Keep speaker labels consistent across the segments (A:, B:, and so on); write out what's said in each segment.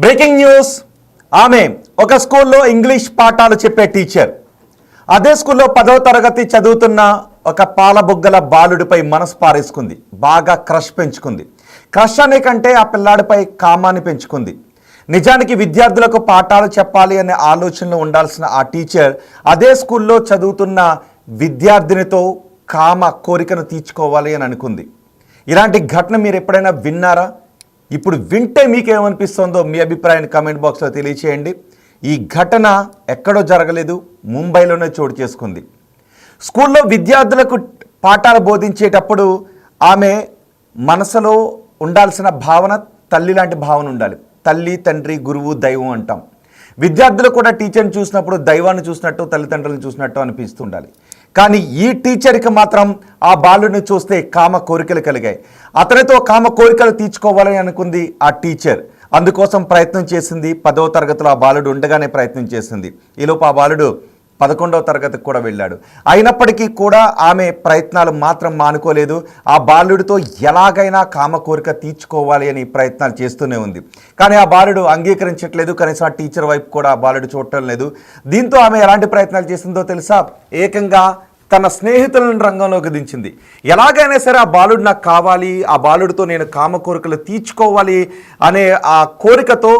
A: Breaking news. ఆమె ఒక స్కూల్లో ఇంగ్లీష్ పాఠాలు చెప్పే టీచర్. అదే స్కూల్లో 10వ తరగతి చదువుతున్న ఒక పాలబుగ్గల బాలుడిపై మనసు పారేసుకుంది. బాగా క్రష్ పెంచుకుంది. క్రష్ అనే కంటే ఆ పిల్లాడిపై కామాన్ని పెంచుకుంది. నిజానికి విద్యార్థులకు పాఠాలు చెప్పాలి అనే ఆలోచనలో ఉండాల్సిన ఆ టీచర్ అదే స్కూల్లో చదువుతున్న విద్యార్థినితో కామ కోరికను తీర్చుకోవాలి అని అనుకుంది. ఇలాంటి ఘటన మీరు ఎప్పుడైనా విన్నారా? ఇప్పుడు వింటే మీకేమనిపిస్తుందో మీ అభిప్రాయాన్ని కామెంట్ బాక్స్లో తెలియచేయండి. ఈ ఘటన ఎక్కడో జరగలేదు, ముంబైలోనే చోటు చేసుకుంది. స్కూల్లో విద్యార్థులకు పాఠాలు బోధించేటప్పుడు ఆమె మనసులో ఉండాల్సిన భావన తల్లి లాంటి భావన ఉండాలి. తల్లి, తండ్రి, గురువు, దైవం అంటాం. విద్యార్థులు కూడా టీచర్ని చూసినప్పుడు దైవాన్ని చూసినట్టు, తల్లిదండ్రులను చూసినట్టు అనిపిస్తుండాలి. కానీ ఈ టీచర్కి మాత్రం ఆ బాలుడిని చూస్తే కామ కోరికలు కలిగాయి. అతనితో కామ కోరికలు తీర్చుకోవాలని అనుకుంది ఆ టీచర్. అందుకోసం ప్రయత్నం చేసింది. 10వ తరగతిలో ఆ బాలుడు ఉండగానే ప్రయత్నం చేసింది. ఈలోపు ఆ బాలుడు 11వ తరగతికి కూడా వెళ్ళాడు. అయినప్పటికీ కూడా ఆమె ప్రయత్నాలు మాత్రం మానుకోలేదు. ఆ బాలుడితో ఎలాగైనా కామ కోరిక తీర్చుకోవాలి అని ప్రయత్నాలు చేస్తూనే ఉంది. కానీ ఆ బాలుడు అంగీకరించట్లేదు. కనీసం ఆ టీచర్ వైపు కూడా ఆ బాలుడు చూడటం లేదు. దీంతో ఆమె ఎలాంటి ప్రయత్నాలు చేసిందో తెలుసా? ఏకంగా తన స్నేహితులను రంగంలోకి దించింది. ఎలాగైనా సరే ఆ బాలుడు నాకు కావాలి, ఆ బాలుడితో నేను కామ కోరికలు తీర్చుకోవాలి అనే ఆ కోరికతో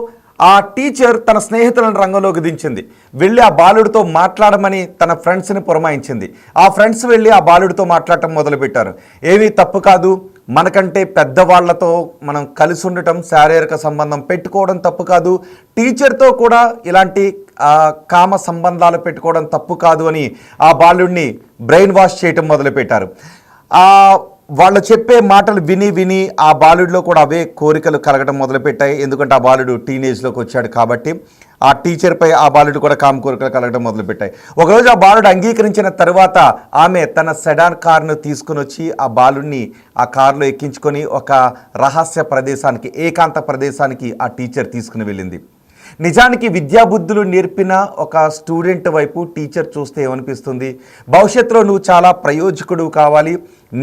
A: ఆ టీచర్ తన స్నేహితులను రంగంలోకి దించింది. వెళ్ళి ఆ బాలుడితో మాట్లాడమని తన ఫ్రెండ్స్ని పురమాయించింది. ఆ ఫ్రెండ్స్ వెళ్ళి ఆ బాలుడితో మాట్లాడటం మొదలుపెట్టారు. ఏమీ తప్పు కాదు, మనకంటే పెద్దవాళ్లతో మనం కలిసి ఉండటం, శారీరక సంబంధం పెట్టుకోవడం తప్పు కాదు, టీచర్తో కూడా ఇలాంటి కామ సంబంధాలు పెట్టుకోవడం తప్పు కాదు అని ఆ బాలుడిని బ్రెయిన్ వాష్ చేయటం మొదలుపెట్టారు. వాళ్ళు చెప్పే మాటలు విని విని ఆ బాలుడిలో కూడా అవే కోరికలు కలగడం మొదలుపెట్టాయి. ఎందుకంటే ఆ బాలుడు టీనేజ్లోకి వచ్చాడు కాబట్టి ఆ టీచర్పై ఆ బాలుడు కూడా కామ కోరికలు కలగడం మొదలుపెట్టాయి. ఒకరోజు ఆ బాలుడు అంగీకరించిన తర్వాత ఆమె తన సెడాన్ కారును తీసుకుని వచ్చి ఆ బాలుడిని ఆ కారులో ఎక్కించుకొని ఒక రహస్య ప్రదేశానికి, ఏకాంత ప్రదేశానికి ఆ టీచర్ తీసుకుని వెళ్ళింది. నిజానికి విద్యాబుద్ధులు నేర్పిన ఒక స్టూడెంట్ వైపు టీచర్ చూస్తే ఏమనిపిస్తుంది? భవిష్యత్తులో నువ్వు చాలా ప్రయోజకుడు కావాలి,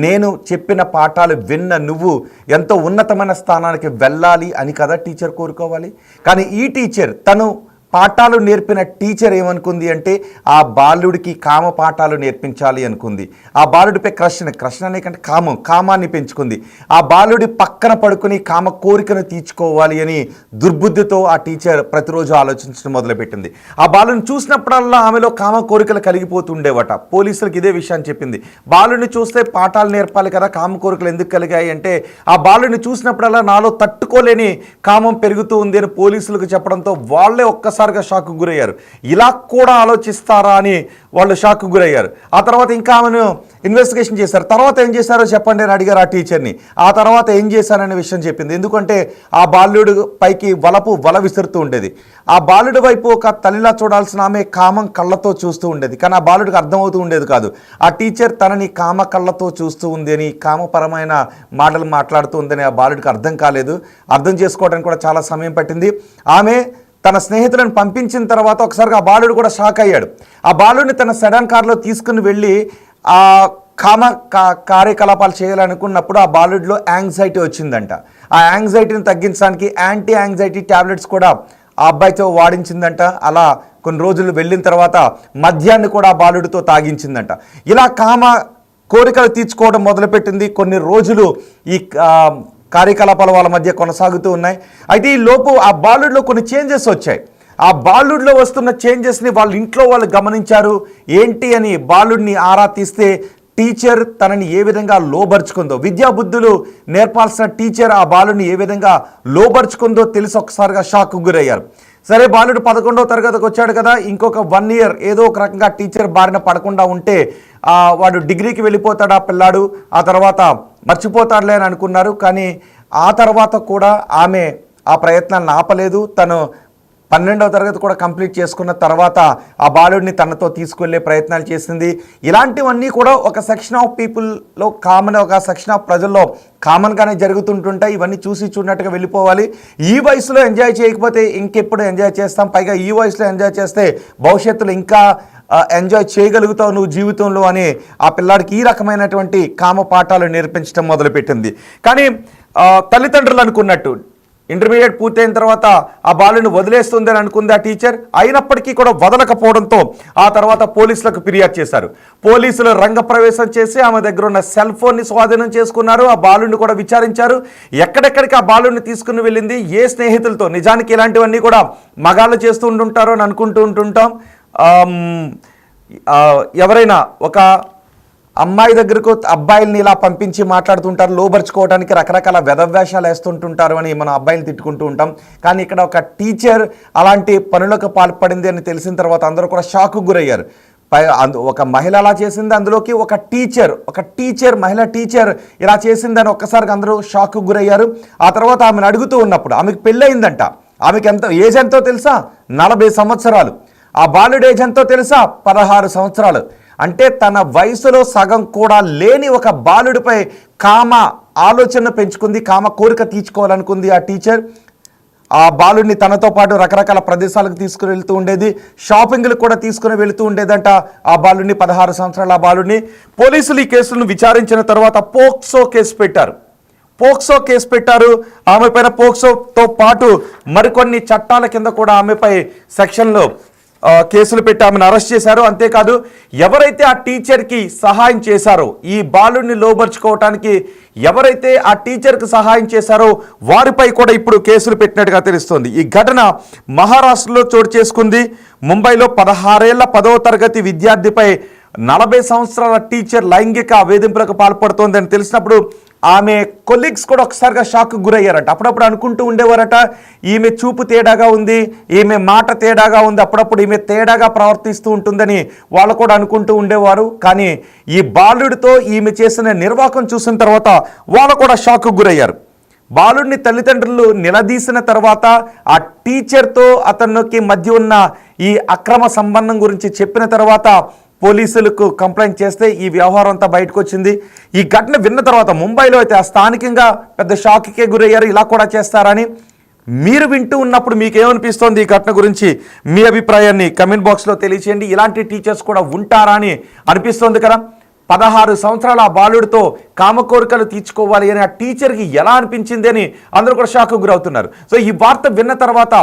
A: నేను చెప్పిన పాఠాలు విన్న నువ్వు ఎంతో ఉన్నతమైన స్థానానికి వెళ్ళాలి అని కదా టీచర్ కోరుకోవాలి. కానీ ఈ టీచర్, తను పాఠాలు నేర్పిన టీచర్ ఏమనుకుంది అంటే ఆ బాలుడికి కామ పాఠాలు నేర్పించాలి అనుకుంది. ఆ బాలుడిపై క్రష్ అనే కంటే కామాన్ని పెంచుకుంది. ఆ బాలుడి పక్కన పడుకుని కామ కోరికను తీర్చుకోవాలి అని దుర్బుద్ధితో ఆ టీచర్ ప్రతిరోజు ఆలోచించడం మొదలుపెట్టింది. ఆ బాలుని చూసినప్పుడల్లా ఆమెలో కామ కోరికలు కలిగిపోతుండేవట. పోలీసులకు ఇదే విషయాన్ని చెప్పింది. బాలుని చూస్తే పాఠాలు నేర్పాలి కదా, కామ కోరికలు ఎందుకు కలిగాయి అంటే ఆ బాలుని చూసినప్పుడల్లా నాలో తట్టుకోలేని కామం పెరుగుతూ ఉంది అని పోలీసులకు చెప్పడంతో వాళ్ళే ఒక్కసారిగా షాక్కు గురయ్యారు. ఇలా కూడా ఆలోచిస్తారా అని వాళ్ళు షాక్కు గురయ్యారు. ఆ తర్వాత ఇంకా ఆమెను ఇన్వెస్టిగేషన్ చేశారు. తర్వాత ఏం చేశారో చెప్పండి అని అడిగారు ఆ టీచర్ని. ఆ తర్వాత ఏం చేశారనే విషయం చెప్పింది. ఎందుకంటే ఆ బాలుడు పైకి వల విసురుతూ ఉండేది. ఆ బాలుడి వైపు ఒక తల్లిలా చూడాల్సిన ఆమె కామం కళ్ళతో చూస్తూ ఉండేది. కానీ ఆ బాలుడికి అర్థమవుతూ ఉండేది కాదు. ఆ టీచర్ తనని కామ కళ్ళతో చూస్తూ ఉంది అని, కామపరమైన మాటలు మాట్లాడుతూ ఉందని ఆ బాలుడికి అర్థం కాలేదు. అర్థం చేసుకోవడానికి కూడా చాలా సమయం పట్టింది. ఆమె తన స్నేహితులను పంపించిన తర్వాత ఒకసారిగా ఆ బాలుడు కూడా షాక్ అయ్యాడు. ఆ బాలుడిని తన సెడాన్ కార్లో తీసుకుని వెళ్ళి ఆ కామ కార్యకలాపాలు చేయాలనుకున్నప్పుడు ఆ బాలుడిలో యాంగ్జైటీ వచ్చిందంట. ఆ యాంగ్జైటీని తగ్గించడానికి యాంటీ యాంగ్జైటీ ట్యాబ్లెట్స్ కూడా ఆ అబ్బాయితో వాడించిందంట. అలా కొన్ని రోజులు వెళ్ళిన తర్వాత మద్యాన్ని కూడా ఆ బాలుడితో తాగించిందంట. ఇలా కామ కోరికలు తీర్చుకోవడం మొదలుపెట్టింది. కొన్ని రోజులు ఈ కార్యకలాపాలు వాళ్ళ మధ్య కొనసాగుతూ ఉన్నాయి. అయితే ఈ లోపు ఆ బాలుడిలో కొన్ని చేంజెస్ వచ్చాయి. ఆ బాలుడిలో వస్తున్న చేంజెస్ని వాళ్ళ ఇంట్లో వాళ్ళు గమనించారు. ఏంటి అని బాలుడిని ఆరా తీస్తే టీచర్ తనని ఏ విధంగా లోబరుచుకుందో, విద్యాబుద్ధులు నేర్పాల్సిన టీచర్ ఆ బాలుడిని ఏ విధంగా లోబరుచుకుందో తెలిసి ఒకసారిగా షాక్కు గురయ్యారు. సరే, బాలుడు 11వ తరగతికి వచ్చాడు కదా, ఇంకొక 1 year ఏదో ఒక రకంగా టీచర్ బారిన పడకుండా ఉంటే వాడు డిగ్రీకి వెళ్ళిపోతాడు ఆ పిల్లాడు, ఆ తర్వాత మర్చిపోతాడులే అని అనుకున్నారు. కానీ ఆ తర్వాత కూడా ఆమె ఆ ప్రయత్నాలను ఆపలేదు. తను 12వ తరగతి కూడా కంప్లీట్ చేసుకున్న తర్వాత ఆ బాలుడిని తనతో తీసుకెళ్లే ప్రయత్నాలు చేసింది. ఇలాంటివన్నీ కూడా ఒక సెక్షన్ ఆఫ్ పీపుల్లో ఒక సెక్షన్ ఆఫ్ ప్రజల్లో కామన్గానే జరుగుతుంటుంటాయి. ఇవన్నీ చూసి చూడనట్టుగా వెళ్ళిపోవాలి. ఈ వయసులో ఎంజాయ్ చేయకపోతే ఇంకెప్పుడు ఎంజాయ్ చేస్తాం? పైగా ఈ వయసులో ఎంజాయ్ చేస్తే భవిష్యత్తులో ఇంకా ఎంజాయ్ చేయగలుగుతావు నువ్వు జీవితంలో అని ఆ పిల్లాడికి ఈ రకమైనటువంటి కామ పాఠాలు నేర్పించడం మొదలుపెట్టింది. కానీ తల్లిదండ్రులు అనుకున్నట్టు ఇంటర్మీడియట్ పూర్తయిన తర్వాత ఆ బాలుని వదిలేస్తుంది అని అనుకుంది ఆ టీచర్. అయినప్పటికీ కూడా వదలకపోవడంతో ఆ తర్వాత పోలీసులకు ఫిర్యాదు చేశారు. పోలీసులు రంగప్రవేశం చేసి ఆమె దగ్గర ఉన్న సెల్ ఫోన్ని స్వాధీనం చేసుకున్నారు. ఆ బాలుని కూడా విచారించారు. ఎక్కడెక్కడికి ఆ బాలుని తీసుకుని వెళ్ళింది, ఏ స్నేహితులతో. నిజానికి ఇలాంటివన్నీ కూడా మగాళ్ళు చేస్తూ ఉంటుంటారు అని అనుకుంటూ ఉంటుంటాం. ఎవరైనా ఒక అమ్మాయి దగ్గరకు అబ్బాయిల్ని ఇలా పంపించి మాట్లాడుతుంటారు, లోబర్చుకోవడానికి రకరకాల వెధవేషాలు వేస్తుంటుంటారు అని మనం అబ్బాయిని తిట్టుకుంటూ ఉంటాం. కానీ ఇక్కడ ఒక టీచర్ అలాంటి పనులకు పాల్పడింది అని తెలిసిన తర్వాత అందరూ కూడా షాక్కు గురయ్యారు. ఒక మహిళ అలా చేసింది, అందులోకి ఒక టీచర్ మహిళా టీచర్ ఇలా చేసిందని ఒక్కసారిగా అందరూ షాక్కు గురయ్యారు. ఆ తర్వాత ఆమెను అడుగుతూ ఉన్నప్పుడు ఆమెకు పెళ్ళయిందంట. ఆమెకి ఏజ్ ఎంతో తెలుసా? 40 సంవత్సరాలు. ఆ బాలుడు ఏజ్ ఎంతో తెలుసా? 16 సంవత్సరాలు. అంటే తన వయసులో సగం కూడా లేని ఒక బాలుడిపై కామ ఆలోచన పెంచుకుంది, కామ కోరిక తీర్చుకోవాలనుకుంది ఆ టీచర్. ఆ బాలుడిని తనతో పాటు రకరకాల ప్రదేశాలకు తీసుకుని వెళ్తూ ఉండేది, షాపింగ్లకు కూడా తీసుకుని వెళుతూ ఉండేదంట ఆ బాలుడిని, 16 సంవత్సరాల ఆ బాలుడిని. పోలీసులు ఈ కేసులను విచారించిన తర్వాత పోక్సో కేసు పెట్టారు. ఆమె పైన పోక్సోతో పాటు మరికొన్ని చట్టాల కింద కూడా ఆమెపై సెక్షన్లో కేసులు పెట్టి ఆమెను అరెస్ట్ చేశారు. అంతేకాదు ఎవరైతే ఆ టీచర్కి సహాయం చేశారో, ఈ బాలుడిని లోబర్చుకోవటానికి ఎవరైతే ఆ టీచర్కి సహాయం చేశారో వారిపై కూడా ఇప్పుడు కేసులు పెట్టినట్టుగా తెలుస్తోంది. ఈ ఘటన మహారాష్ట్రలో చోటు చేసుకుంది. ముంబైలో 16 ఏళ్ల 10వ తరగతి విద్యార్థిపై 40 సంవత్సరాల టీచర్ లైంగిక వేధింపులకు పాల్పడుతోందని తెలిసినప్పుడు ఆమె కొలీగ్స్ కూడా ఒకసారిగా షాక్ గురయ్యారట. అప్పుడప్పుడు అనుకుంటూ ఉండేవారట, ఈమె చూపు తేడాగా ఉంది, ఈమె మాట తేడాగా ఉంది, అప్పుడప్పుడు ఈమె తేడాగా ప్రవర్తిస్తూ ఉంటుందని వాళ్ళు కూడా అనుకుంటూ ఉండేవారు. కానీ ఈ బాలుడితో ఈమె చేసిన నిర్వాకం చూసిన తర్వాత వాళ్ళు కూడా షాక్ గురయ్యారు. బాలుడిని తల్లిదండ్రులు నిలదీసిన తర్వాత ఆ టీచర్తో అతనికి మధ్య ఉన్న ఈ అక్రమ సంబంధం గురించి చెప్పిన తర్వాత పోలీసులకు కంప్లైంట్ చేస్తే ఈ వ్యవహారం అంతా బయటకు వచ్చింది. ఈ ఘటన విన్న తర్వాత ముంబైలో అయితే స్థానికంగా పెద్ద షాక్కే గురయ్యారు. ఇలా కూడా చేస్తారని. మీరు వింటూ ఉన్నప్పుడు మీకేమనిపిస్తోంది ఈ ఘటన గురించి? మీ అభిప్రాయాన్ని కమెంట్ బాక్స్లో తెలియచేయండి. ఇలాంటి టీచర్స్ కూడా ఉంటారా అని అనిపిస్తోంది కదా. 16 సంవత్సరాల ఆ బాలుడితో కామకోరికలు తీర్చుకోవాలి అని ఆ టీచర్కి ఎలా అనిపించింది అని అందరూ కూడా షాక్ గురవుతున్నారు. సో ఈ వార్త విన్న తర్వాత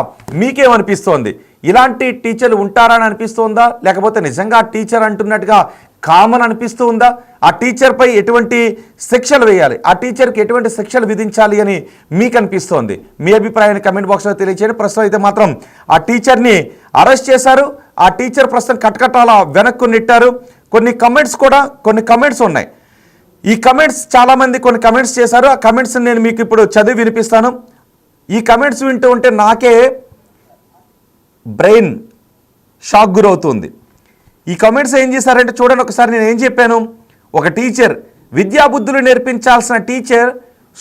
A: మీకేమనిపిస్తోంది? ఇలాంటి టీచర్లు ఉంటారా అని అనిపిస్తుందా, లేకపోతే నిజంగా ఆ టీచర్ అంటున్నట్టుగా కామన్ అనిపిస్తూ ఉందా? ఆ టీచర్పై ఎటువంటి శిక్షలు వేయాలి, ఆ టీచర్కి ఎటువంటి శిక్షలు విధించాలి అని మీకు అనిపిస్తోంది? మీ అభిప్రాయాన్ని కమెంట్ బాక్స్లో తెలియచేయండి. ప్రస్తుతం అయితే మాత్రం ఆ టీచర్ని అరెస్ట్ చేశారు. ఆ టీచర్ ప్రస్తుతం కటకటాల వెనక్కు నెట్టారు. కొన్ని కమెంట్స్ ఉన్నాయి. ఈ కమెంట్స్ చాలామంది కొన్ని కమెంట్స్ చేశారు. ఆ కమెంట్స్ నేను మీకు ఇప్పుడు చదివి వినిపిస్తాను. ఈ కమెంట్స్ వింటూ ఉంటే నాకే బ్రెయిన్ షాక్ గురవుతుంది. ఈ కమెంట్స్ ఏం చేశారంటే చూడండి ఒకసారి. నేను ఏం చెప్పాను? ఒక టీచర్, విద్యాబుద్ధులు నేర్పించాల్సిన టీచర్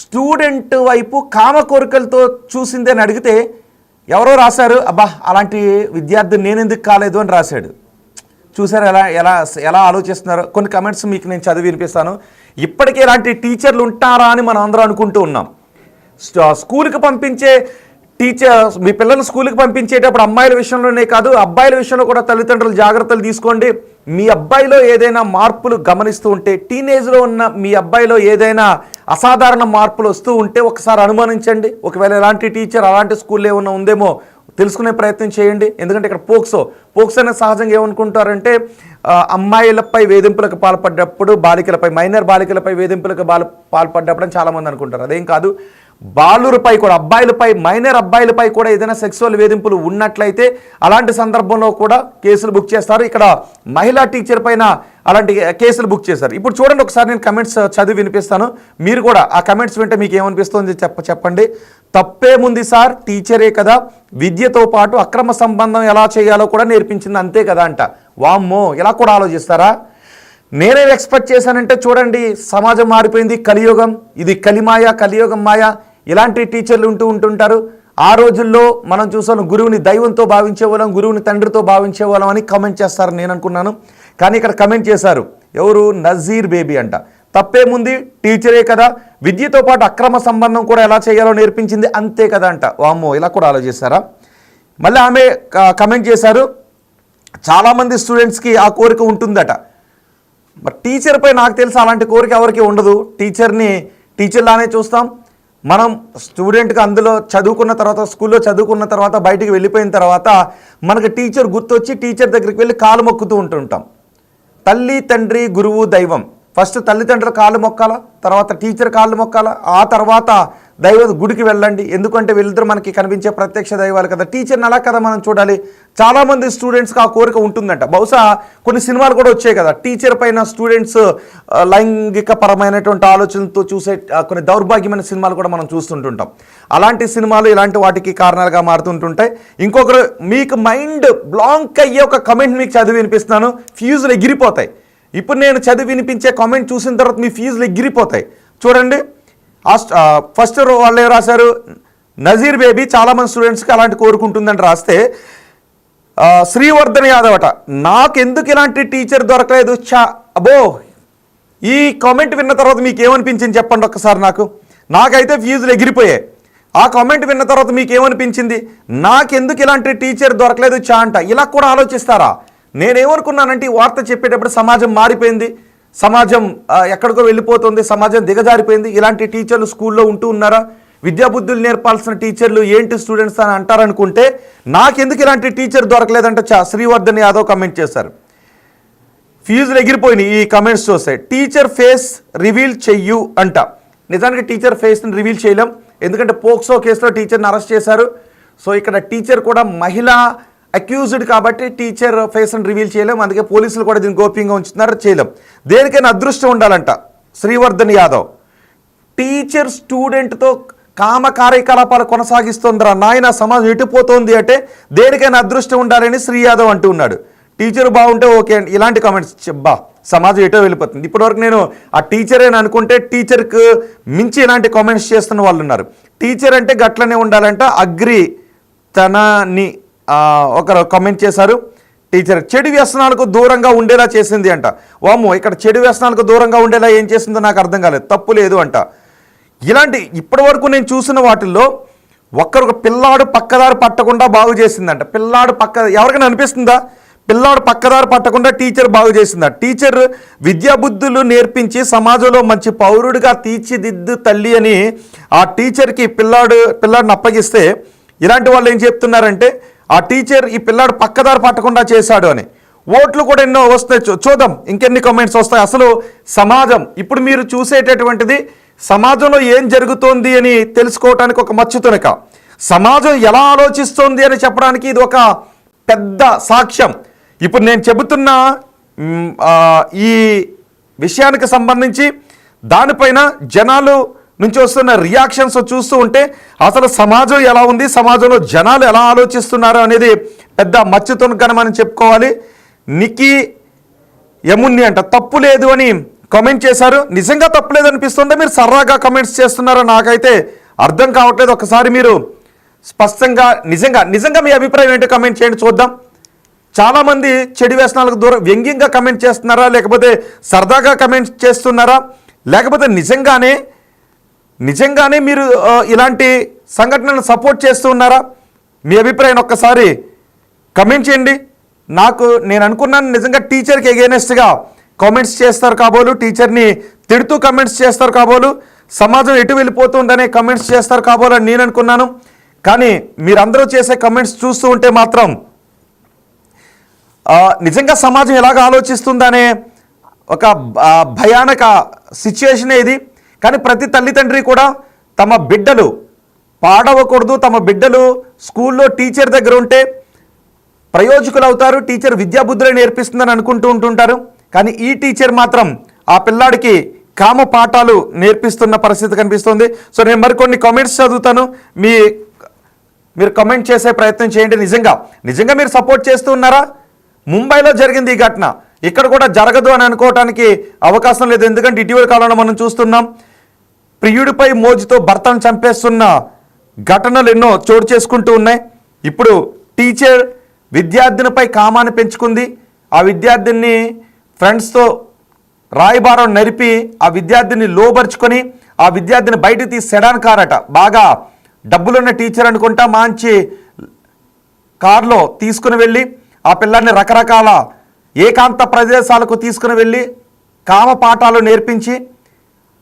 A: స్టూడెంట్ వైపు కామ కోరికలతో చూసింది అని అడిగితే ఎవరో రాశారు, అబ్బా అలాంటి విద్యార్థి నేను ఎందుకు కాలేదు అని రాశాడు. చూసారు ఎలా ఎలా ఎలా ఆలోచిస్తున్నారు? కొన్ని కమెంట్స్ మీకు నేను చదివి వినిపిస్తాను. ఇప్పటికే ఇలాంటి టీచర్లు ఉంటారా అని మనం అందరం అనుకుంటూ ఉన్నాం. స్కూల్కి పంపించే టీచర్స్, మీ పిల్లలు స్కూల్కి పంపించేటప్పుడు అమ్మాయిల విషయంలోనే కాదు అబ్బాయిల విషయంలో కూడా తల్లిదండ్రులు జాగ్రత్తలు తీసుకోండి. మీ అబ్బాయిలో ఏదైనా మార్పులు గమనిస్తూ ఉంటే, టీనేజ్లో ఉన్న మీ అబ్బాయిలో ఏదైనా అసాధారణ మార్పులు వస్తూ ఉంటే ఒకసారి అనుమానించండి. ఒకవేళ ఎలాంటి టీచర్ అలాంటి స్కూల్లో ఏమన్నా ఉందేమో తెలుసుకునే ప్రయత్నం చేయండి. ఎందుకంటే ఇక్కడ పోక్సో అనేది సహజంగా ఏమనుకుంటారంటే అమ్మాయిలపై వేధింపులకు పాల్పడ్డప్పుడు, మైనర్ బాలికలపై వేధింపులకు పాల్పడ్డప్పుడు అని చాలామంది అనుకుంటారు. అదేం కాదు. బాలురపై కూడా, మైనర్ అబ్బాయిలపై కూడా ఏదైనా సెక్సువల్ వేధింపులు ఉన్నట్లయితే అలాంటి సందర్భంలో కూడా కేసులు బుక్ చేస్తారు. ఇక్కడ మహిళా టీచర్ పైన అలాంటి కేసులు బుక్ చేశారు. ఇప్పుడు చూడండి ఒకసారి, నేను కమెంట్స్ చదివి వినిపిస్తాను. మీరు కూడా ఆ కమెంట్స్ వింటే మీకు ఏమనిపిస్తుంది చెప్పండి. తప్పేముంది సార్, టీచరే కదా, విద్యతో పాటు అక్రమ సంబంధం ఎలా చేయాలో కూడా నేర్పించింది అంతే కదా అంట. వామ్మో, ఇలా కూడా ఆలోచిస్తారా? నేనేం ఎక్స్పెక్ట్ చేశానంటే చూడండి, సమాజం మారిపోయింది, కలియుగం, ఇది కలియుగం మాయ. ఇలాంటి టీచర్లు ఉంటుంటారు. ఆ రోజుల్లో మనం చూసాను, గురువుని దైవంతో భావించేవాళ్ళం, గురువుని తండ్రితో భావించేవాళ్ళం అని కమెంట్ చేస్తారని నేను అనుకున్నాను. కానీ ఇక్కడ కమెంట్ చేశారు ఎవరు? నజీర్ బేబీ అంట. తప్పేముంది, టీచరే కదా, విద్యతో పాటు అక్రమ సంబంధం కూడా ఎలా చేయాలో నేర్పించింది అంతే కదా అంట. వామ్మో, ఇలా కూడా ఆలోచిస్తారా? మళ్ళీ ఆమె కమెంట్ చేశారు, చాలామంది స్టూడెంట్స్కి ఆ కోరిక ఉంటుందట. మరి టీచర్పై నాకు తెలిసి అలాంటి కోరిక ఎవరికి ఉండదు. టీచర్లానే చూస్తాం. మనం స్టూడెంట్గా అందులో చదువుకున్న తర్వాత స్కూల్లో చదువుకున్న తర్వాత బయటికి వెళ్ళిపోయిన తర్వాత మనకు టీచర్ గుర్తొచ్చి టీచర్ దగ్గరికి వెళ్ళి కాలు మొక్కుతూ ఉంటుంటాం. తల్లి తండ్రి గురువు దైవం, ఫస్ట్ తల్లిదండ్రుల కాళ్ళు మొక్కాలా, తర్వాత టీచర్ కాళ్ళు మొక్కాలా, ఆ తర్వాత దైవ గుడికి వెళ్ళండి. ఎందుకంటే వీళ్ళిద్దరూ మనకి కనిపించే ప్రత్యక్ష దైవాలు కదా. టీచర్ని అలా కదా మనం చూడాలి. చాలామంది స్టూడెంట్స్కి ఆ కోరిక ఉంటుందంట. బహుశా కొన్ని సినిమాలు కూడా వచ్చాయి కదా, టీచర్ పైన స్టూడెంట్స్ లైంగిక పరమైనటువంటి ఆలోచనలతో చూసే కొన్ని దౌర్భాగ్యమైన సినిమాలు కూడా మనం చూస్తుంటుంటాం. అలాంటి సినిమాలు ఇలాంటి వాటికి కారణాలుగా మారుతుంటుంటాయి. ఇంకొకరు మీకు మైండ్ బ్లాంక్ అయ్యే ఒక కమెంట్ మీకు చదివి వినిపిస్తున్నాను, ఫ్యూజులు ఎగిరిపోతాయి. ఇప్పుడు నేను చదివి వినిపించే కామెంట్ చూసిన తర్వాత మీ ఫీజులు ఎగిరిపోతాయి. చూడండి, ఫస్ట్ వాళ్ళు ఏం రాశారు, నజీర్ బేబీ చాలామంది స్టూడెంట్స్కి అలాంటి కోరుకుంటుందని రాస్తే, శ్రీవర్ధన్ యాదవ్ అట, నాకెందుకు ఇలాంటి టీచర్ దొరకలేదు అబో. ఈ కామెంట్ విన్న తర్వాత మీకు ఏమనిపించింది చెప్పండి ఒక్కసారి. నాకైతే ఫీజులు ఎగిరిపోయాయి. ఆ కామెంట్ విన్న తర్వాత మీకు ఏమనిపించింది, నాకెందుకు ఇలాంటి టీచర్ దొరకలేదు అంట. ఇలా కూడా ఆలోచిస్తారా? నేనేమనుకున్నానంటే ఈ వార్త చెప్పేటప్పుడు సమాజం మారిపోయింది, సమాజం ఎక్కడికో వెళ్ళిపోతుంది, సమాజం దిగజారిపోయింది, ఇలాంటి టీచర్లు స్కూల్లో ఉంటూ ఉన్నారా, విద్యాబుద్ధులు నేర్పాల్సిన టీచర్లు ఏంటి స్టూడెంట్స్ అని అంటారనుకుంటే, నాకెందుకు ఇలాంటి టీచర్ దొరకలేదంటే శ్రీవర్ధన్ యాదవ్ కమెంట్ చేశారు. ఫీజులు ఎగిరిపోయినాయి ఈ కమెంట్స్ చూస్తే. టీచర్ ఫేస్ రివీల్ చెయ్యు అంట. నిజానికి టీచర్ ఫేస్ని రివీల్ చేయలేం, ఎందుకంటే పోక్సో కేసులో టీచర్ని అరెస్ట్ చేశారు. సో ఇక్కడ టీచర్ కూడా మహిళా అక్యూజ్డ్ కాబట్టి టీచర్ ఫేస్ని రివీల్ చేయలేం, అందుకే పోలీసులు కూడా దీన్ని గోప్యంగా ఉంచుతున్నారు, చేయలేం. దేనికైనా అదృష్టం ఉండాలంట. శ్రీవర్ధన్ యాదవ్ టీచర్ స్టూడెంట్తో కామ కార్యకలాపాలు కొనసాగిస్తుందిరా నాయన, సమాజం ఎటుపోతుంది అంటే దేనికైనా అదృష్టం ఉండాలని శ్రీ యాదవ్ అంటూ ఉన్నాడు. టీచర్ బాగుంటే ఓకే అండి, ఇలాంటి కామెంట్స్ చెబ్బా సమాజం ఎటో వెళ్ళిపోతుంది. ఇప్పటివరకు నేను ఆ టీచరేని అనుకుంటే టీచర్కి మించి ఇలాంటి కామెంట్స్ చేస్తున్న వాళ్ళు ఉన్నారు. టీచర్ అంటే గట్లనే ఉండాలంట. అగ్రి తనని ఒకరు కామెంట్ చేశారు. టీచర్ చెడు వ్యసనాలకు దూరంగా ఉండేలా చేసింది అంట. వామ్మో, ఇక్కడ చెడు వ్యసనాలకు దూరంగా ఉండేలా ఏం చేసిందో నాకు అర్థం కాలేదు. తప్పు లేదు అంట. ఇలాంటి ఇప్పటివరకు నేను చూసిన వాటిల్లో ఒక్కరు పిల్లాడు పక్కదారి పట్టకుండా బాగు చేసిందంట. పిల్లాడు ఎవరికైనా అనిపిస్తుందా పిల్లాడు పక్కదారి పట్టకుండా టీచర్ బాగు చేసిందా? టీచర్ విద్యాబుద్ధులు నేర్పించి సమాజంలో మంచి పౌరుడిగా తీర్చిదిద్దు తల్లి అని ఆ టీచర్కి పిల్లాడిని అప్పగిస్తే, ఇలాంటి వాళ్ళు ఏం చెప్తున్నారంటే ఆ టీచర్ ఈ పిల్లాడు పక్కదారి పట్టకుండా చేశాడు అని. ఓట్లు కూడా ఎన్నో వస్తాయి, చూద్దాం ఇంకెన్ని కామెంట్స్ వస్తాయి. అసలు సమాజం ఇప్పుడు మీరు చూసేటటువంటిది సమాజంలో ఏం జరుగుతోంది అని తెలుసుకోవటానికి ఒక మచ్చుతునక, సమాజం ఎలా ఆలోచిస్తోంది అని చెప్పడానికి ఇది ఒక పెద్ద సాక్ష్యం. ఇప్పుడు నేను చెబుతున్న ఈ విషయానికి సంబంధించి దానిపైన జనాలు నుంచి వస్తున్న రియాక్షన్స్ చూస్తూ ఉంటే అసలు సమాజం ఎలా ఉంది, సమాజంలో జనాలు ఎలా ఆలోచిస్తున్నారు అనేది పెద్ద మచ్చుతునకని మనం చెప్పుకోవాలి. నికి యముని అంట తప్పు లేదు అని కామెంట్ చేశారు. నిజంగా తప్పులేదు అనిపిస్తుంటే మీరు సర్రాగా కామెంట్స్ చేస్తున్నారో నాకైతే అర్థం కావట్లేదు. ఒకసారి మీరు స్పష్టంగా నిజంగా మీ అభిప్రాయం ఏంటో కామెంట్ చేయండి చూద్దాం. చాలామంది చెడు వ్యసనాలకు దూరం వ్యంగ్యంగా కమెంట్ చేస్తున్నారా, లేకపోతే సరదాగా కమెంట్ చేస్తున్నారా, లేకపోతే నిజంగానే మీరు ఇలాంటి సంఘటనలను సపోర్ట్ చేస్తూ ఉన్నారా? మీ అభిప్రాయం ఒక్కసారి కమెంట్ చేయండి. నేను అనుకున్నాను నిజంగా టీచర్కి ఎగెనెస్ట్గా కామెంట్స్ చేస్తారు కాబోలు, టీచర్ని తిడుతూ కమెంట్స్ చేస్తారు కాబోలు, సమాజం ఎటు వెళ్ళిపోతుందనే కమెంట్స్ చేస్తారు కాబోలు అని నేను అనుకున్నాను. కానీ మీరందరూ చేసే కమెంట్స్ చూస్తూ ఉంటే మాత్రం నిజంగా సమాజం ఎలాగ ఆలోచిస్తుందనే ఒక భయానక సిచ్యుయేషన్ ఇది. కానీ ప్రతి తల్లిదండ్రి కూడా తమ బిడ్డలు పాడవకూడదు, తమ బిడ్డలు స్కూల్లో టీచర్ దగ్గర ఉంటే ప్రయోజకులు అవుతారు, టీచర్ విద్యాబుద్ధులు నేర్పిస్తుందని అనుకుంటూ ఉంటుంటారు. కానీ ఈ టీచర్ మాత్రం ఆ పిల్లాడికి కామ పాఠాలు నేర్పిస్తున్న పరిస్థితి కనిపిస్తుంది. సో నేను మరికొన్ని కామెంట్స్ చదువుతాను, మీరు కామెంట్ చేసే ప్రయత్నం చేయండి. నిజంగా మీరు సపోర్ట్ చేస్తూ ఉన్నారా? ముంబైలో జరిగింది ఈ ఘటన, ఇక్కడ కూడా జరగదు అని అనుకోవటానికి అవకాశం లేదు. ఎందుకంటే ఇటీవల కాలంలో మనం చూస్తున్నాం ప్రియుడిపై మోజుతో భర్తను చంపేస్తున్న ఘటనలు ఎన్నో చోటు చేసుకుంటూ ఉన్నాయి. ఇప్పుడు టీచర్ విద్యార్థినిపై కామాన్ని పెంచుకుంది. ఆ విద్యార్థిని ఫ్రెండ్స్తో రాయబారం నరిపి ఆ విద్యార్థిని లోబరుచుకొని ఆ విద్యార్థిని బయట తీసి సెడాన్ కారట, బాగా డబ్బులున్న టీచర్ అనుకుంటా, మంచి కారులో తీసుకుని వెళ్ళి ఆ పిల్లాన్ని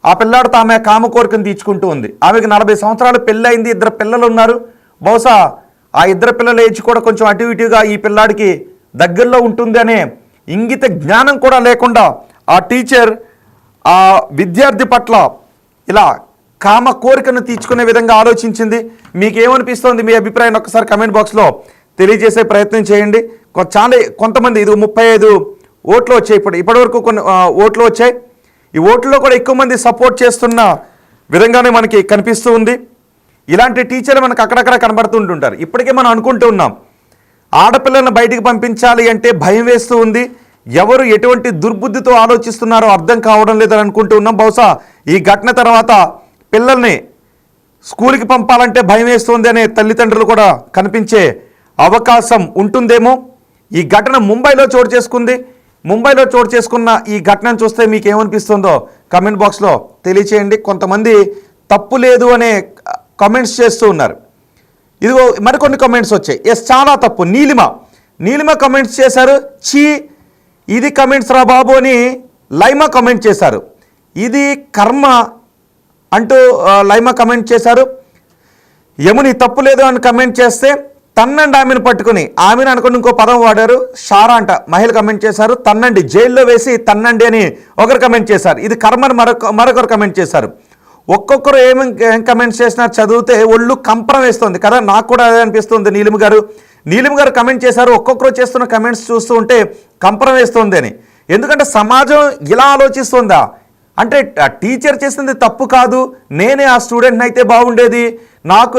A: ఆ పిల్లాడితో ఆమె కామ కోరికను తీర్చుకుంటూ ఉంది. ఆమెకి 40 సంవత్సరాలు పెళ్ళయింది, 2 పిల్లలు ఉన్నారు. బహుశా ఆ 2 పిల్లల ఏజ్ కూడా కొంచెం అటు ఇటుగా ఈ పిల్లాడికి దగ్గరలో ఉంటుంది అనే ఇంగిత జ్ఞానం కూడా లేకుండా ఆ టీచర్ ఆ విద్యార్థి పట్ల ఇలా కామ కోరికను తీర్చుకునే విధంగా ఆలోచించింది. మీకేమనిపిస్తోంది? మీ అభిప్రాయాన్ని ఒకసారి కమెంట్ బాక్స్లో తెలియజేసే ప్రయత్నం చేయండి. కొంతమంది ఇది 35 ఓట్లు వచ్చాయి, ఇప్పటివరకు కొన్ని ఓట్లు వచ్చాయి. ఈ ఓట్లలో కూడా ఎక్కువ మంది సపోర్ట్ చేస్తున్న విధంగానే మనకి కనిపిస్తూ ఉంది. ఇలాంటి టీచర్లు మనకు అక్కడక్కడ కనబడుతుంటుంటారు. ఇప్పటికే మనం అనుకుంటూ ఉన్నాం, ఆడపిల్లలను బయటికి పంపించాలి అంటే భయం వేస్తూ ఉంది. ఎవరు ఎటువంటి దుర్బుద్ధితో ఆలోచిస్తున్నారో అర్థం కావడం లేదని అనుకుంటూ ఉన్నాం. బహుశా ఈ ఘటన తర్వాత పిల్లల్ని స్కూల్కి పంపాలంటే భయం వేస్తుంది అనే తల్లిదండ్రులు కూడా కనిపించే అవకాశం ఉంటుందేమో. ఈ ఘటన ముంబైలో చోటు చేసుకుంది. ముంబైలో చోటు చేసుకున్న ఈ ఘటనను చూస్తే మీకు ఏమనిపిస్తుందో కమెంట్ బాక్స్లో తెలియచేయండి. కొంతమంది తప్పు లేదు అనే కామెంట్స్ చేస్తూ ఉన్నారు. ఇదిగో మరికొన్ని కామెంట్స్ వచ్చాయి. ఎస్, చాలా తప్పు. నీలిమ కామెంట్స్ చేశారు. చీ, ఇది కమెంట్స్ రా బాబు అని లైమా కామెంట్ చేశారు. ఇది కర్మ అంటూ లైమా కమెంట్ చేశారు. యముని తప్పు లేదు అని కమెంట్ చేస్తే తన్నండి ఆమెను పట్టుకుని, ఆమెను అనుకుని ఇంకో పదం వాడారు. షారా అంట మహిళ కమెంట్ చేశారు. తన్నండి, జైల్లో వేసి తన్నండి అని ఒకరు కమెంట్ చేశారు. ఇది కర్మని మరొకరు కమెంట్ చేశారు. ఒక్కొక్కరు ఏం కమెంట్స్ చేసినా చదివితే ఒళ్ళు కంపరం వేస్తుంది కదా. నాకు కూడా అదే అనిపిస్తుంది. నీలిమ గారు కమెంట్ చేశారు. ఒక్కొక్కరు చేస్తున్న కమెంట్స్ చూస్తూ ఉంటే కంపరం వేస్తుంది అని. ఎందుకంటే సమాజం ఇలా ఆలోచిస్తుందా అంటే టీచర్ చేసింది తప్పు కాదు, నేనే ఆ స్టూడెంట్ని అయితే బాగుండేది, నాకు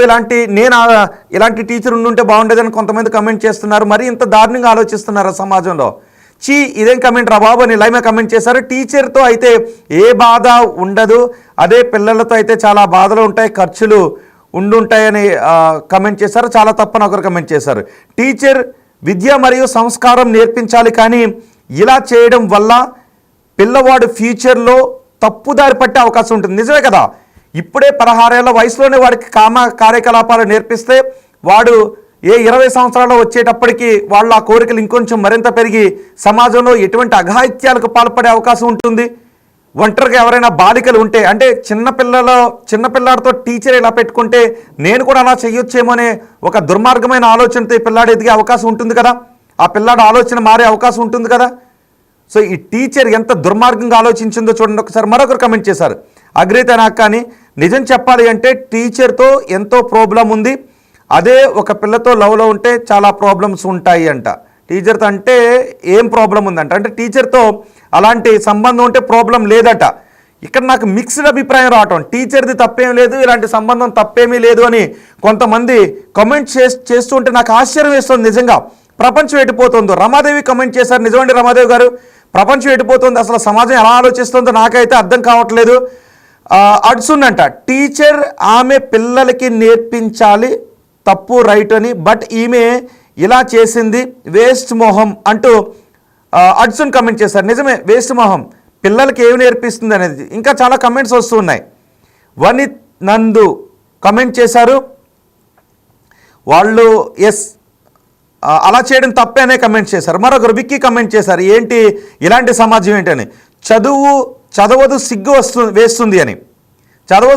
A: ఇలాంటి టీచర్ ఉండుంటే బాగుండేది అని కొంతమంది కమెంట్ చేస్తున్నారు. మరి ఇంత దారుణంగా ఆలోచిస్తున్నారు సమాజంలో. చీ, ఇదేం కమెంట్ రా బాబు అని లైమ కమెంట్ చేశారు. టీచర్తో అయితే ఏ బాధ ఉండదు, అదే పిల్లలతో అయితే చాలా బాధలు ఉంటాయి, ఖర్చులు ఉండుంటాయని కమెంట్ చేశారు. చాలా తప్పని ఒకరు కమెంట్ చేశారు. టీచర్ విద్య మరియు సంస్కారం నేర్పించాలి, కానీ ఇలా చేయడం వల్ల పిల్లవాడు ఫ్యూచర్లో తప్పుదారి పట్టే అవకాశం ఉంటుంది. నిజమే కదా. ఇప్పుడే 16 ఏళ్ల వయసులోనే వాడికి కామ కార్యకలాపాలు నేర్పిస్తే వాడు ఏ 20 సంవత్సరాలు వచ్చేటప్పటికి వాళ్ళ ఆ కోరికలు ఇంకొంచెం మరింత పెరిగి సమాజంలో ఎటువంటి అఘాయిత్యాలకు పాల్పడే అవకాశం ఉంటుంది. ఒంటరిగా ఎవరైనా బాలికలు ఉంటే, అంటే చిన్నపిల్లాడితో టీచర్ ఇలా పెట్టుకుంటే నేను కూడా అలా చేయొచ్చేమో అనే ఒక దుర్మార్గమైన ఆలోచనతో ఈ పిల్లాడు ఎదిగే అవకాశం ఉంటుంది కదా. ఆ పిల్లాడు ఆలోచన మారే అవకాశం ఉంటుంది కదా. సో ఈ టీచర్ ఎంత దుర్మార్గంగా ఆలోచించిందో చూడండి. ఒకసారి మరొకరు కమెంట్ చేశారు. అగ్రీత నాకు, కానీ నిజం చెప్పాలి అంటే టీచర్తో ఎంతో ప్రాబ్లం ఉంది, అదే ఒక పిల్లతో లవ్లో ఉంటే చాలా ప్రాబ్లమ్స్ ఉంటాయి అంట. టీచర్తో అంటే ఏం ప్రాబ్లం ఉందంట, అంటే టీచర్తో అలాంటి సంబంధం ఉంటే ప్రాబ్లం లేదట. ఇక్కడ నాకు మిక్స్డ్ అభిప్రాయం రావటం, టీచర్ది తప్పేం లేదు, ఇలాంటి సంబంధం తప్పేమీ లేదు అని కొంతమంది కమెంట్ చేస్తూ ఉంటే నాకు ఆశ్చర్యం వేస్తుంది. నిజంగా ప్రపంచం ఎటుపోతుందో. రమాదేవి కమెంట్ చేశారు. నిజమండి రమాదేవి గారు, ప్రపంచం ఎటుపోతుంది, అసలు సమాజం ఎలా ఆలోచిస్తుందో నాకైతే అర్థం కావట్లేదు. అడ్సున్ అంట, టీచర్ ఆమె పిల్లలకి నేర్పించాలి, తప్పు రైట్ అని, బట్ ఈమె ఇలా చేసింది వేస్ట్ మొహం అంటూ అడ్సున్ కమెంట్ చేశారు. నిజమే, వేస్ట్ మొహం, పిల్లలకి ఏమి నేర్పిస్తుంది అనేది. ఇంకా చాలా కమెంట్స్ వస్తూ ఉన్నాయి. వనిత్ నందు కమెంట్ చేశారు. వాళ్ళు ఎస్ అలా చేయడం తప్పే అనే కమెంట్ చేశారు. మరొకరు విక్కీ కమెంట్ చేశారు, ఏంటి ఇలాంటి సమాజం ఏంటని, చదవదు సిగ్గు వేస్తుంది అని,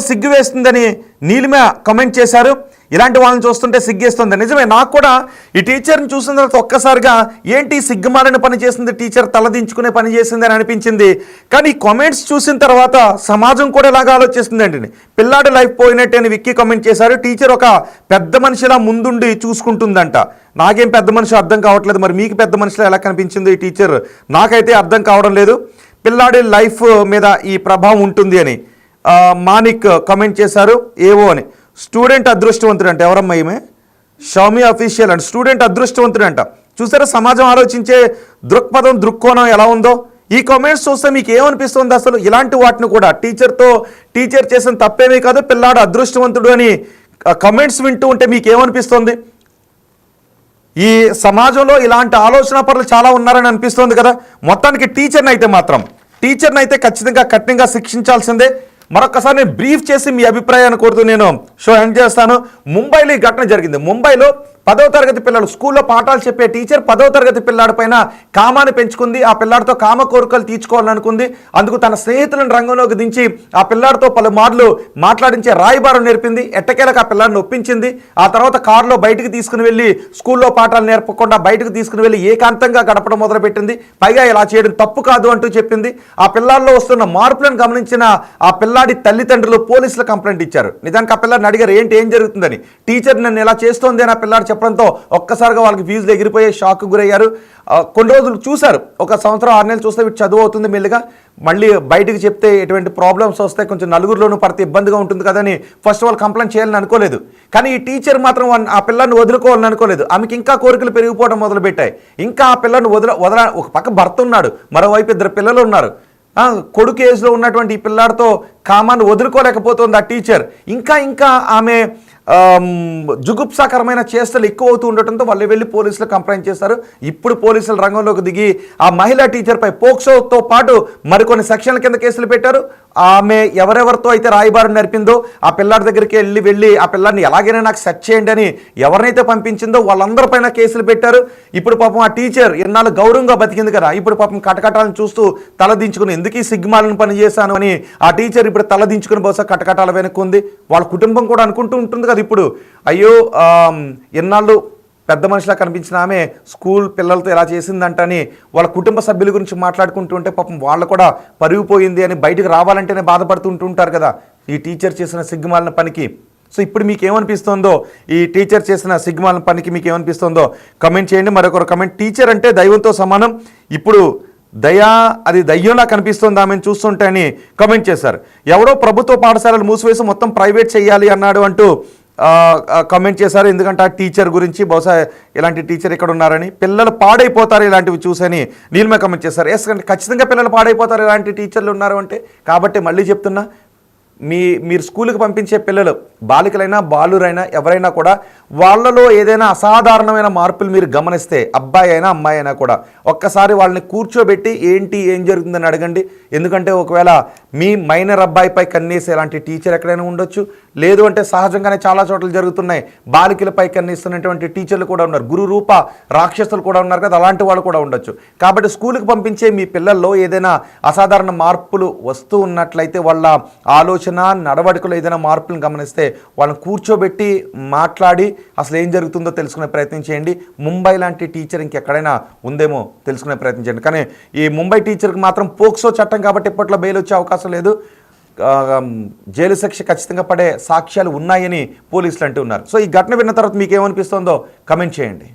A: సిగ్గు వేస్తుందని నీలిమ కమెంట్ చేశారు. ఇలాంటి వాళ్ళని చూస్తుంటే సిగ్గేస్తుంది. నిజమే, నాకు కూడా ఈ టీచర్ని చూసిన తర్వాత ఒక్కసారిగా ఏంటి సిగ్గుమాలిన పని చేసింది టీచర్, తలదించుకునే పని చేసింది అని అనిపించింది. కానీ ఈ కామెంట్స్ చూసిన తర్వాత సమాజం కూడా ఇలాగా ఆలోచిస్తుంది అండి. పిల్లాడి లైఫ్ పోయినట్టే అని విక్కీ కామెంట్ చేశారు. టీచర్ ఒక పెద్ద మనిషిలా ముందుండి చూసుకుంటుందంట. నాకేం పెద్ద మనిషి అర్థం కావట్లేదు, మరి మీకు పెద్ద మనిషిలో ఎలా కనిపించింది ఈ టీచర్, నాకైతే అర్థం కావడం లేదు. పిల్లాడి లైఫ్ మీద ఈ ప్రభావం ఉంటుంది అని మానిక్ కమెంట్ చేశారు. ఏవో అని, స్టూడెంట్ అదృష్టవంతుడు అంట. ఎవరమ్మా ఈమె? షౌమి అఫీషియల్ అంట. స్టూడెంట్ అదృష్టవంతుడు అంట. చూసారా సమాజం ఆలోచించే దృక్కోణం ఎలా ఉందో. ఈ కామెంట్స్ చూస్తే మీకు ఏమనిపిస్తుంది అసలు? ఇలాంటి వాటిని కూడా టీచర్ చేసిన తప్పేమీ కాదు, పిల్లాడు అదృష్టవంతుడు అని కమెంట్స్ వింటూ ఉంటే మీకు ఏమనిపిస్తుంది? ఈ సమాజంలో ఇలాంటి ఆలోచన పరులు చాలా ఉన్నారని అనిపిస్తుంది కదా. మొత్తానికి టీచర్ని అయితే ఖచ్చితంగా కఠినంగా శిక్షించాల్సిందే. మరొకసారి నేను బ్రీఫ్ చేసి మీ అభిప్రాయాన్ని కోరుతూ నేను షో ఎండ్ చేస్తాను. ముంబైలో ఈ ఘటన జరిగింది. ముంబైలో 10వ తరగతి పిల్లలు స్కూల్లో పాఠాలు చెప్పే టీచర్ 10వ తరగతి పిల్లాడి పైన కామాన్ని పెంచుకుంది. ఆ పిల్లాడితో కామ కోరికలు తీర్చుకోవాలనుకుంది. అందుకు తన స్నేహితులను రంగంలోకి దించి ఆ పిల్లాడితో పలుమార్లు మాట్లాడించే రాయబారం నేర్పింది. ఎట్టకేలకు ఆ పిల్లాడిని ఒప్పించింది. ఆ తర్వాత కారులో బయటికి తీసుకుని వెళ్ళి స్కూల్లో పాఠాలు నేర్పకుండా బయటకు తీసుకుని వెళ్ళి ఏకాంతంగా గడపడం మొదలుపెట్టింది. పైగా ఇలా చేయడం తప్పు కాదు అంటూ చెప్పింది. ఆ పిల్లాల్లో వస్తున్న మార్పులను గమనించిన ఆ పిల్లాడి తల్లిదండ్రులు పోలీసులు కంప్లైంట్ ఇచ్చారు. నిజానికి ఆ పిల్లాడిని అడిగారు, ఏం జరుగుతుందని. టీచర్ నన్ను ఇలా చేస్తోంది అని ఆ పిల్లాడు చెప్పడంతో ఒక్కసారిగా వాళ్ళకి ఫీజులు ఎగిరిపోయే షాక్ గురయ్యారు. కొన్ని రోజులు చూశారు, 1 సంవత్సరం 6 నెలలు చూస్తే వీటి చదువు అవుతుంది మెల్లిగా. మళ్ళీ బయటికి చెప్తే ఎటువంటి ప్రాబ్లమ్స్ వస్తే కొంచెం నలుగురిలోనూ పడితే ఇబ్బందిగా ఉంటుంది కదని ఫస్ట్ ఆఫ్ ఆల్ కంప్లైంట్ చేయాలని అనుకోలేదు. కానీ ఈ టీచర్ మాత్రం ఆ పిల్లల్ని వదులుకోవాలని అనుకోలేదు. ఆమెకి ఇంకా కోరికలు పెరిగిపోవడం మొదలుపెట్టాయి. ఇంకా ఆ పిల్లల్ని వదల ఒక పక్క భర్త ఉన్నాడు, మరోవైపు 2 పిల్లలు ఉన్నారు. కొడుకు ఏజ్లో ఉన్నటువంటి ఈ పిల్లాడితో కామాన్ని వదులుకోలేకపోతుంది ఆ టీచర్. ఇంకా ఆమె జుగుప్సాకరమైన చేష్టలు ఎక్కువ అవుతూ ఉండటంతో వాళ్ళు వెళ్ళి పోలీసులు కంప్లైంట్ చేశారు. ఇప్పుడు పోలీసులు రంగంలోకి దిగి ఆ మహిళా టీచర్పై పోక్సోతో పాటు మరికొన్ని సెక్షన్ల కింద కేసులు పెట్టారు. ఆమె ఎవరెవరితో అయితే రాయబారం నేర్పిందో ఆ పిల్లాడి దగ్గరికి వెళ్ళి ఆ పిల్లాడిని ఎలాగైనా నాకు సెట్ చేయండి అని ఎవరినైతే పంపించిందో వాళ్ళందరిపైన కేసులు పెట్టారు. ఇప్పుడు పాపం ఆ టీచర్ ఎన్నాళ్ళు గౌరవంగా బతికింది కదా, ఇప్పుడు పాపం కటకటాలను చూస్తూ తలదించుకుని ఎందుకు ఈ సిగ్మాలను పని చేశాను అని ఆ టీచర్ ఇప్పుడు తలదించుకుని బహుశా కటకటాల వెనుకుంది. వాళ్ళ కుటుంబం కూడా అనుకుంటూ ఉంటుంది కదా ఇప్పుడు, అయ్యో ఎన్నాళ్ళు పెద్ద మనిషిలా కనిపించిన ఆమె స్కూల్ పిల్లలతో ఎలా చేసిందంటని వాళ్ళ కుటుంబ సభ్యుల గురించి మాట్లాడుకుంటూ ఉంటే పాపం వాళ్ళు కూడా పరిగిపోయింది అని బయటకు రావాలంటేనే బాధపడుతుంటుంటారు కదా ఈ టీచర్ చేసిన సిగ్గుమాలిన పనికి. సో ఇప్పుడు మీకు ఏమనిపిస్తుందో, ఈ టీచర్ చేసిన సిగ్గుమాలిన పనికి మీకు ఏమనిపిస్తుందో కమెంట్ చేయండి. మరొకరు కమెంట్, టీచర్ అంటే దైవంతో సమానం, ఇప్పుడు అది దయ్యంలా కనిపిస్తుంది ఆమెను చూస్తుంటే అని కమెంట్ చేశారు. ఎవరో ప్రభుత్వ పాఠశాలలు మూసివేసి మొత్తం ప్రైవేట్ చేయాలి అన్నాడు అంటూ కమెంట్ చేశారు. ఎందుకంటే ఆ టీచర్ గురించి బహుశా ఇలాంటి టీచర్ ఇక్కడ ఉన్నారని, పిల్లలు పాడైపోతారు ఇలాంటివి చూసని నీలిమ కమెంట్ చేశారు. ఎస్, ఖచ్చితంగా పిల్లలు పాడైపోతారు ఇలాంటి టీచర్లు ఉన్నారు అంటే. కాబట్టి మళ్ళీ చెప్తున్నా, మీరు స్కూల్కి పంపించే పిల్లలు బాలికలైనా బాలురైనా ఎవరైనా కూడా వాళ్ళలో ఏదైనా అసాధారణమైన మార్పులు మీరు గమనిస్తే, అబ్బాయి అయినా అమ్మాయి అయినా కూడా ఒక్కసారి వాళ్ళని కూర్చోబెట్టి ఏం జరుగుతుందని అడగండి. ఎందుకంటే ఒకవేళ మీ మైనర్ అబ్బాయిపై కన్నేసే ఇలాంటి టీచర్ ఎక్కడైనా ఉండొచ్చు, లేదు అంటే సహజంగానే చాలా చోట్ల జరుగుతున్నాయి, బాలికలపై కన్నేస్తున్నటువంటి టీచర్లు కూడా ఉన్నారు, గురు రూప రాక్షసులు కూడా ఉన్నారు కదా, అలాంటి వాళ్ళు కూడా ఉండొచ్చు. కాబట్టి స్కూల్కి పంపించే మీ పిల్లల్లో ఏదైనా అసాధారణ మార్పులు వస్తూ ఉన్నట్లయితే, వాళ్ళ ఆలోచన నడవడికలో ఏదైనా మార్పులను గమనిస్తే వాళ్ళని కూర్చోబెట్టి మాట్లాడి అసలు ఏం జరుగుతుందో తెలుసుకునే ప్రయత్నం చేయండి. ముంబై లాంటి టీచర్ ఇంకెక్కడైనా ఉందేమో తెలుసుకునే ప్రయత్నం చేయండి. కానీ ఈ ముంబై టీచర్కి మాత్రం పోక్సో చట్టం కాబట్టి ఇప్పట్లో బెయిల్ వచ్చే అవకాశం లేదు, జైలు శిక్ష ఖచ్చితంగా పడే సాక్ష్యాలు ఉన్నాయని పోలీసులు అంటూ ఉన్నారు. సో ఈ ఘటన విన్న తర్వాత మీకు ఏమనిపిస్తుందో కమెంట్ చేయండి.